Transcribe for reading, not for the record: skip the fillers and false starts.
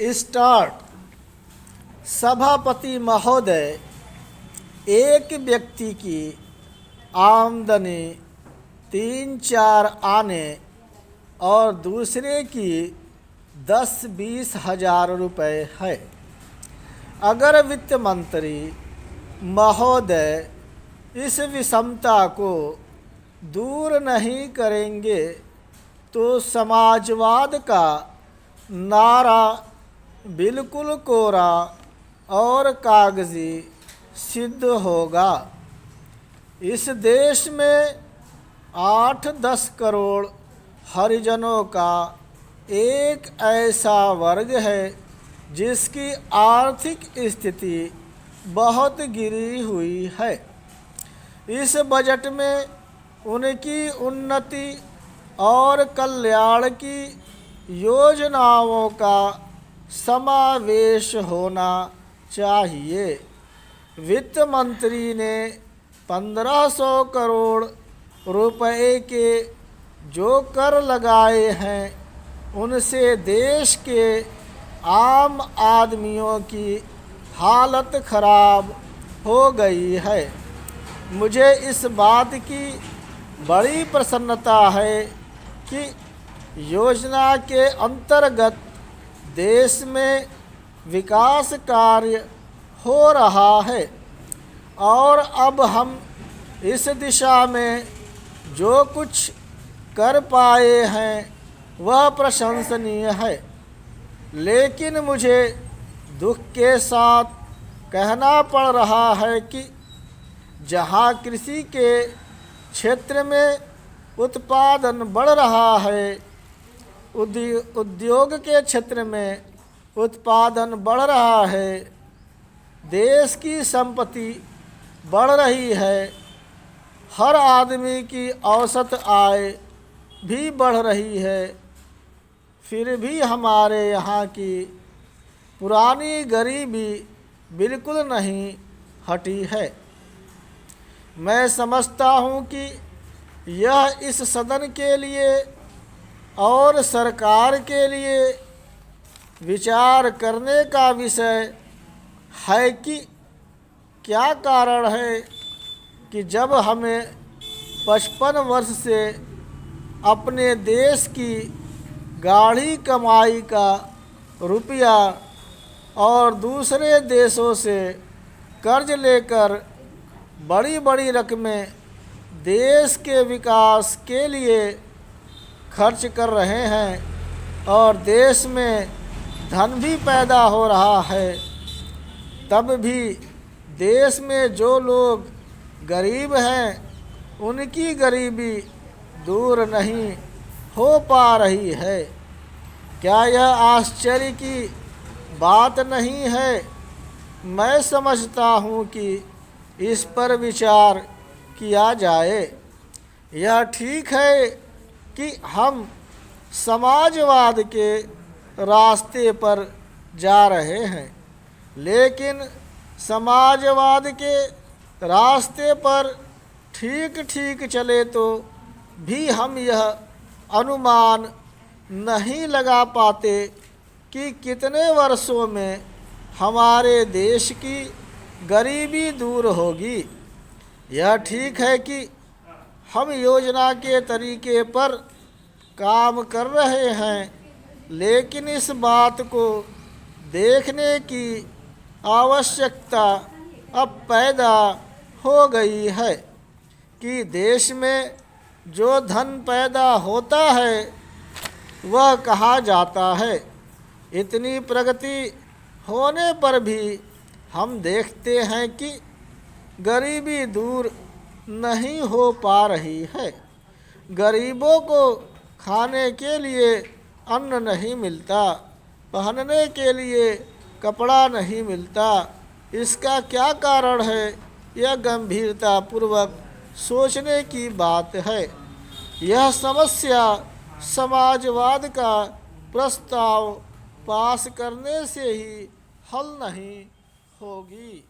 Start. सभापति महोदय, एक व्यक्ति की आमदनी 3-4 आने और दूसरे की 10-20 हज़ार रुपये है। अगर वित्त मंत्री महोदय इस विषमता को दूर नहीं करेंगे तो समाजवाद का नारा बिल्कुल कोरा और कागजी सिद्ध होगा। इस देश में 8-10 करोड़ हरिजनों का एक ऐसा वर्ग है जिसकी आर्थिक स्थिति बहुत गिरी हुई है। इस बजट में उनकी उन्नति और कल्याण की योजनाओं का समावेश होना चाहिए। वित्त मंत्री ने 1500 करोड़ रुपए के जो कर लगाए हैं उनसे देश के आम आदमियों की हालत खराब हो गई है। मुझे इस बात की बड़ी प्रसन्नता है कि योजना के अंतर्गत देश में विकास कार्य हो रहा है और अब हम इस दिशा में जो कुछ कर पाए हैं वह प्रशंसनीय है। लेकिन मुझे दुख के साथ कहना पड़ रहा है कि जहां कृषि के क्षेत्र में उत्पादन बढ़ रहा है, उद्योग के क्षेत्र में उत्पादन बढ़ रहा है, देश की संपत्ति बढ़ रही है, हर आदमी की औसत आय भी बढ़ रही है, फिर भी हमारे यहाँ की पुरानी गरीबी बिल्कुल नहीं हटी है। मैं समझता हूँ कि यह इस सदन के लिए और सरकार के लिए विचार करने का विषय है कि क्या कारण है कि जब हमें 55 वर्ष से अपने देश की गाढ़ी कमाई का रुपया और दूसरे देशों से कर्ज लेकर बड़ी बड़ी रकमें देश के विकास के लिए खर्च कर रहे हैं और देश में धन भी पैदा हो रहा है, तब भी देश में जो लोग गरीब हैं उनकी गरीबी दूर नहीं हो पा रही है। क्या यह आश्चर्य की बात नहीं है? मैं समझता हूँ कि इस पर विचार किया जाए। यह ठीक है कि हम समाजवाद के रास्ते पर जा रहे हैं, लेकिन समाजवाद के रास्ते पर ठीक ठीक चले तो भी हम यह अनुमान नहीं लगा पाते कि कितने वर्षों में हमारे देश की गरीबी दूर होगी। यह ठीक है कि हम योजना के तरीके पर काम कर रहे हैं, लेकिन इस बात को देखने की आवश्यकता अब पैदा हो गई है कि देश में जो धन पैदा होता है वह कहाँ जाता है। इतनी प्रगति होने पर भी हम देखते हैं कि गरीबी दूर नहीं हो पा रही है। गरीबों को खाने के लिए अन्न नहीं मिलता, पहनने के लिए कपड़ा नहीं मिलता। इसका क्या कारण है? यह गंभीरतापूर्वक सोचने की बात है। यह समस्या समाजवाद का प्रस्ताव पास करने से ही हल नहीं होगी।